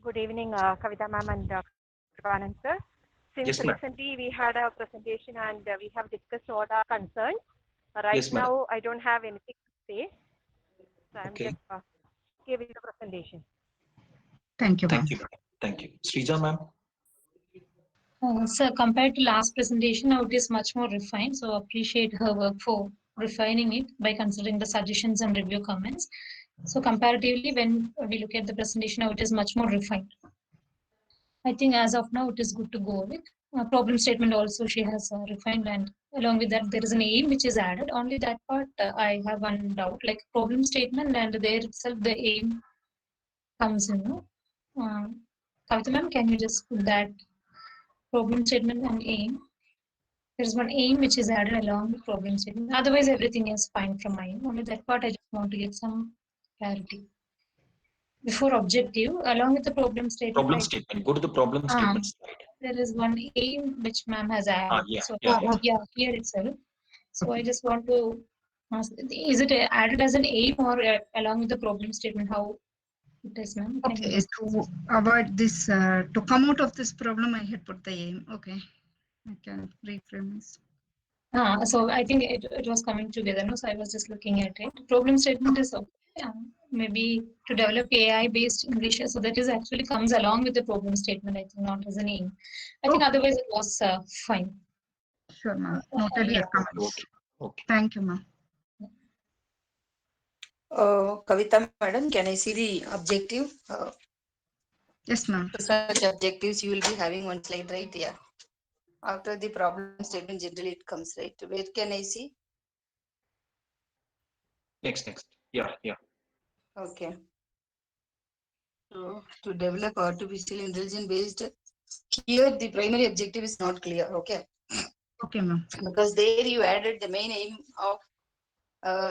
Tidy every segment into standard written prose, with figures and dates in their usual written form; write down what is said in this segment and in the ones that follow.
Good evening, Kavita ma'am and Kripanand sir. Since Yes, ma'am. recently we had a presentation and we have discussed what are concerns. Right Yes, madam. now, I don't have anything to say, so I'm Okay. just giving the presentation. Thank you, ma'am. Thank you, madam. Thank you. Srija, ma'am. So compared to last presentation, now it is much more refined. So appreciate her work for refining it by considering the suggestions and review comments. So comparatively, when we look at the presentation, now it is much more refined. I think as of now, it is good to go with. Problem statement also she has refined, and along with that, there is an aim which is added. Only that part I have one doubt, like problem statement and there itself the aim comes in. No? Kavita ma'am, can you just put that problem statement and aim? There's one aim which is added along the problem statement. Otherwise, everything is fine from my end. Only that part I just want to get some clarity. Before objective, along with the problem statement, Problem like statement. Go to the problem statement slide. there is one aim which ma'am has added. Yeah, So yeah, yeah. yeah, here itself. So I just want to ask, is it added as an aim or along with the problem statement? How it is, ma'am? Can you Okay, just to avoid this, to come out of this problem, I had put the aim. Okay, I can reframe this. so I think it was coming together. No, so I was just looking at it. Problem statement is okay. Maybe to develop AI based English, so that is actually comes along with the problem statement. I think not as an aim. I think Okay. otherwise it was fine. Sure, ma'am. Noted your Yeah. comments. Okay. Okay. Thank you, ma'am. Kavita madam, can I see the objective? Yes, ma'am. Research objectives, you will be having one slide, right? Yeah. After the problem statement, generally it comes, right? Where can I see? Next. Yeah, yeah. Okay. So to develop artificial intelligence based, here the primary objective is not clear. Okay. Okay, ma'am. Because there you added the main aim of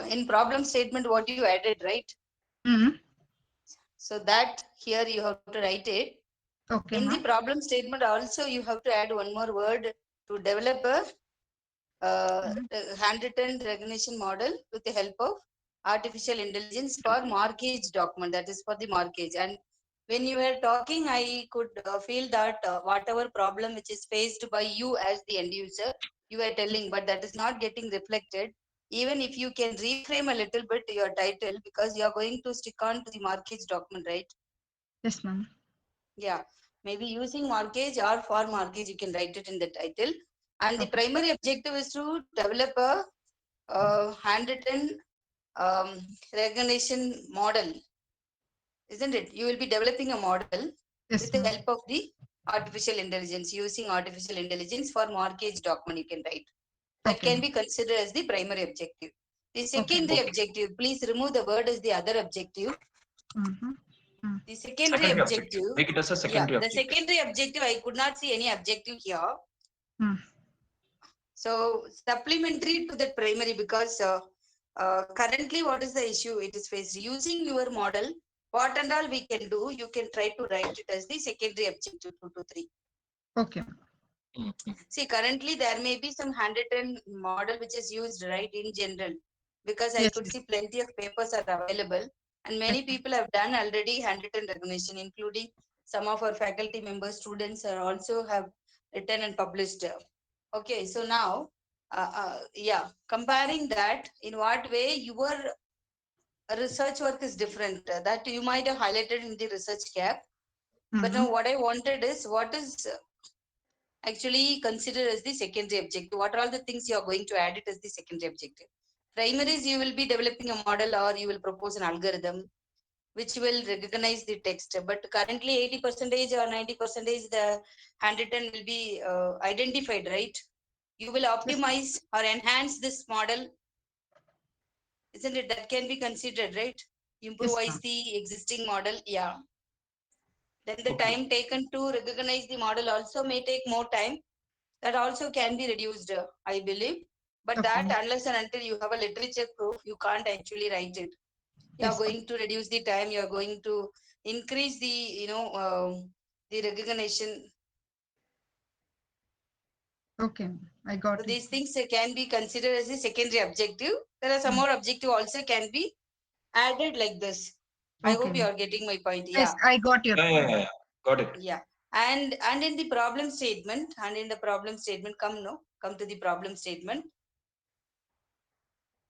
in problem statement what you added, right? Mm-hmm. So that here you have to write it. Okay, In the ma'am. problem statement also you have to add one more word to develop a handwritten recognition model with the help of artificial intelligence for mortgage document, that is for the mortgage. And when you were talking, I could feel that whatever problem which is faced by you as the end user, you were telling, but that is not getting reflected. Even if you can reframe a little bit your title, because you are going to stick on to the mortgage document, right? Yes, ma'am. Yeah, maybe using mortgage or for mortgage, you can write it in the title. And the Okay. primary objective is to develop a handwritten recognition model, isn't it? You will be developing a model Yes, with the ma'am. help of the artificial intelligence, using artificial intelligence for mortgage document, you can write. That Okay, can ma'am. be considered as the primary objective. The Okay. secondary Okay. objective, please remove the word as the other objective. Mm-hmm. The secondary Secondary objective, objective. Make it as a yeah, secondary the objective. secondary objective, I could not see any objective here. Mm. So supplementary to that primary, because currently what is the issue it is faced? Using your model, what and all we can do, you can try to write it as the secondary objective 2 to 3. Okay. Mhm. See, currently there may be some handwritten model which is used, right, in general, because I Yes, could ma'am. see plenty of papers are available, and many Yes, ma'am. people have done already handwritten recognition, including some of our faculty members, students are also have written and published. Okay, so now, yeah, comparing that, in what way your research work is different, that you might have highlighted in the research gap. But Mm-hmm. now what I wanted is what is actually considered as the secondary objective. What are all the things you are going to add it as the secondary objective? Primaries, you will be developing a model or you will propose an algorithm which will recognize the text. But currently 80% or 90% the handwritten will be identified, right? You will Yes, optimize or enhance this model, isn't it? That can be considered, right? yes, Improvise ma'am. the existing model. Yeah. Then the Okay. time taken to recognize the model also may take more time. That also can be reduced, I believe. But Okay. that, unless and until you have a literature proof, you can't actually write it. You are Yes, ma'am. going to reduce the time. You are going to increase the, the recognition. Okay, ma'am. I So got it. these things can be considered as a secondary objective. There are some Mm. more objective also can be added like this. I Okay, hope you ma'am. are getting my point. Yes, Yeah. I got your Yeah, point. yeah, yeah. Got it. Yeah. And in the problem statement, come to the problem statement.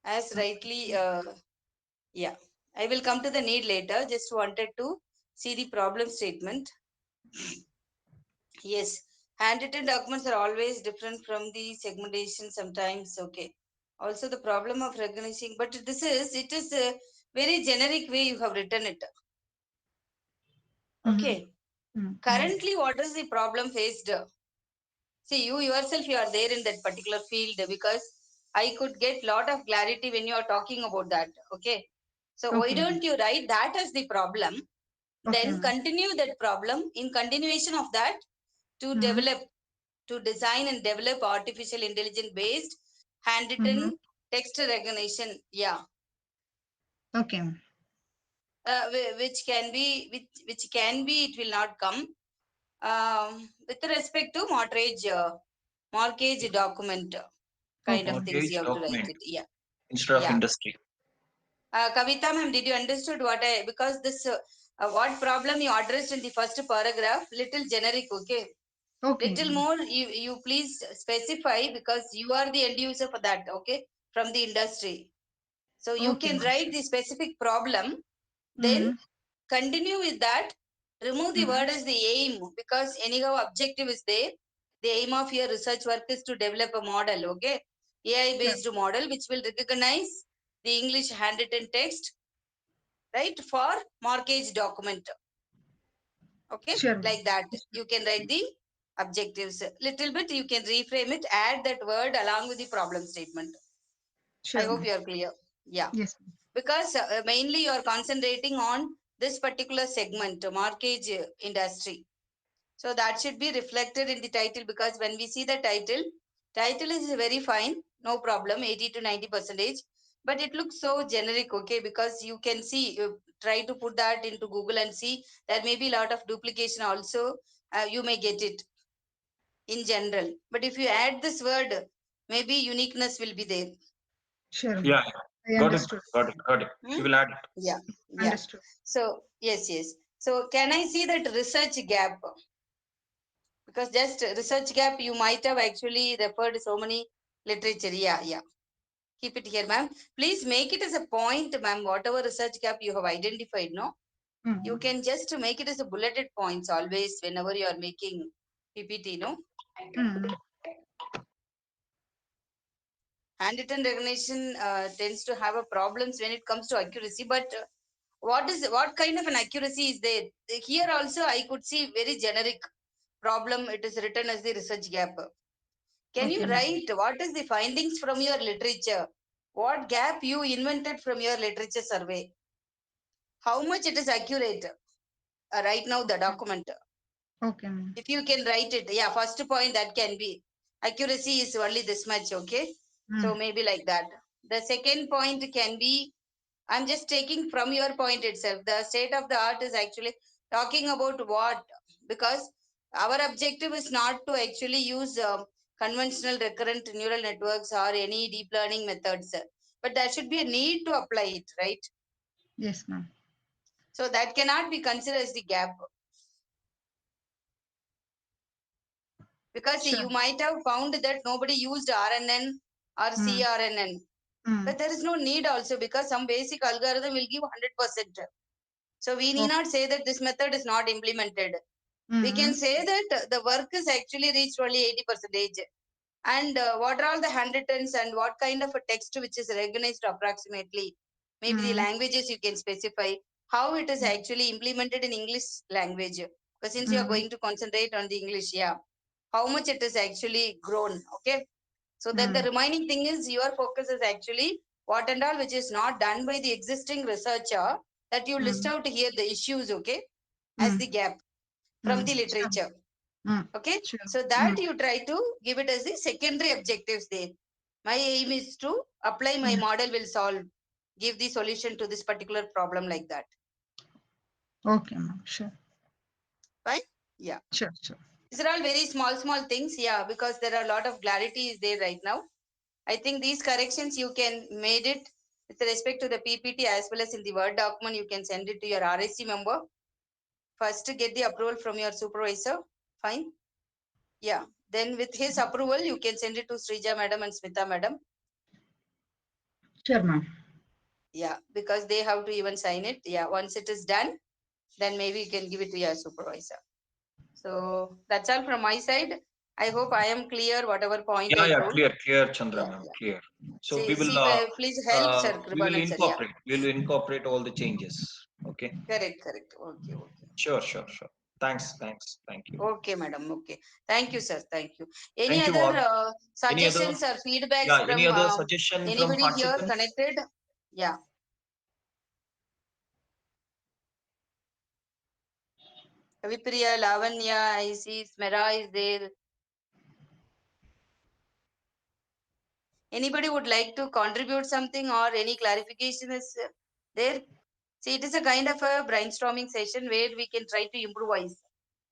As rightly, yeah, I will come to the need later. Just wanted to see the problem statement. Yes, handwritten documents are always different from the segmentation sometimes. Okay. Also the problem of recognizing, but it is a very generic way you have written it. Okay. Currently, what is the problem faced? See, you yourself, you are there in that particular field because I could get lot of clarity when you are talking about that. Okay. So why Okay. don't you write that as the problem? Okay, Then ma'am. continue that problem. In continuation of that, to develop, to design and develop artificial intelligence based handwritten text recognition. Yeah. Okay, ma'am. Which can be, it will not come. With respect to mortgage document kind of things Mortgage you have to write document it. Yeah. instead of Yeah. industry. Kavita ma'am, did you understood what I, because this, what problem you addressed in the first paragraph, little generic, okay? Okay. Little more, you please specify because you are the end user for that, okay? From the industry. So you Okay, can ma'am. write the specific problem, then continue with that. Remove the word as the aim because anyhow objective is there. The aim of your research work is to develop a model, okay? AI based model which will recognize the English handwritten text, right? For mortgage document. Okay, Sure, ma'am. like that. You can write the objectives. Little bit you can reframe it, add that word along with the problem statement. Sure, I hope ma'am. you are clear. Yeah. Yes. Because mainly you are concentrating on this particular segment, mortgage industry. So that should be reflected in the title because when we see the title is very fine, no problem, 80 to 90 percentage, but it looks so generic, okay? Because you can see, you try to put that into Google and see there may be a lot of duplication also. You may get it in general, but if you add this word, maybe uniqueness will be there. Sure, ma'am. Yeah, I got it. understood. Got it. Got it. Hmm? You will add it. Yeah, yeah. Understood. So yes. So can I see that research gap? Because just research gap, you might have actually referred so many literature. Yeah. Keep it here, ma'am. Please make it as a point, ma'am. Whatever research gap you have identified, no, you can just make it as a bulleted points always whenever you are making PPT, no. Handwritten recognition tends to have a problems when it comes to accuracy, but what kind of an accuracy is there? Here also I could see very generic problem. It is written as the research gap. Can you write what is the findings from your literature? What gap you invented from your literature survey? How much it is accurate right now, the document? Okay, ma'am. If you can write it, yeah, first point that can be. Accuracy is only this much, okay? So maybe like that. The second point can be, I'm just taking from your point itself. The state of the art is actually talking about what? Because our objective is not to actually use conventional recurrent neural networks or any deep learning methods, but there should be a need to apply it, right? Yes, ma'am. So that cannot be considered as the gap. Because you might have found that nobody used RNN or CRNN. But there is no need also because some basic algorithm will give 100%. So we need not say that this method is not implemented. We can say that the work is actually reached only 80%. And what are all the handwrittens and what kind of a text which is recognized approximately? Maybe the languages you can specify. How it is actually implemented in English language. Because since you are going to concentrate on the English, yeah. How much it is actually grown, okay? So then the remaining thing is your focus is actually what and all which is not done by the existing researcher, that you list out here the issues, okay, as the gap from the literature. Okay, so that you try to give it as the secondary objectives there. My aim is to apply my model will solve, give the solution to this particular problem like that. Okay, ma'am. Sure. Fine? Yeah. Sure. These are all very small things, yeah, because there are a lot of clarity is there right now. I think these corrections you can made it with respect to the PPT as well as in the Word document. You can send it to your RSC member first get the approval from your supervisor. Fine. Yeah. Then with his approval, you can send it to Srija madam and Smita madam. Sure, ma'am. Yeah, because they have to even sign it. Yeah, once it is done, then maybe you can give it to your supervisor. So that's all from my side. I hope I am clear whatever point Yeah, I yeah, told. clear, Chandra Yeah, ma'am, yeah. clear. So See, we will, please help, sir. we will Kripanan sir. Yeah, incorporate all the changes. Okay, correct. Okay. sure. Thanks, thank you. Okay, madam. Okay. Thank you, sir. Thank you. Any Thank you other all. Any other, suggestions or feedbacks yeah, any from other suggestion from anybody here participants? connected? Yeah. Vipriya, Lavanya, I see Smera is there. Anybody would like to contribute something or any clarification is there? See, it is a kind of a brainstorming session where we can try to improvise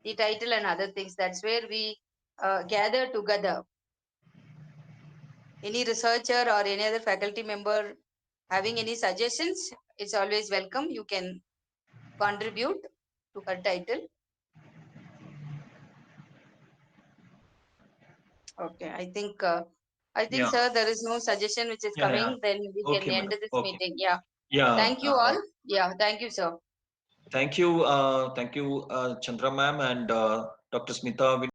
the title and other things. That's where we gather together. Any researcher or any other faculty member having any suggestions, it's always welcome. You can contribute to her title. Okay, I think, Yeah. sir, there is no suggestion which is Yeah, coming. Then we can Okay, end madam. this Okay. meeting. Yeah. Yeah. Thank you all. Yeah. Thank you, sir. Thank you, Chandra ma'am and Dr. Smita.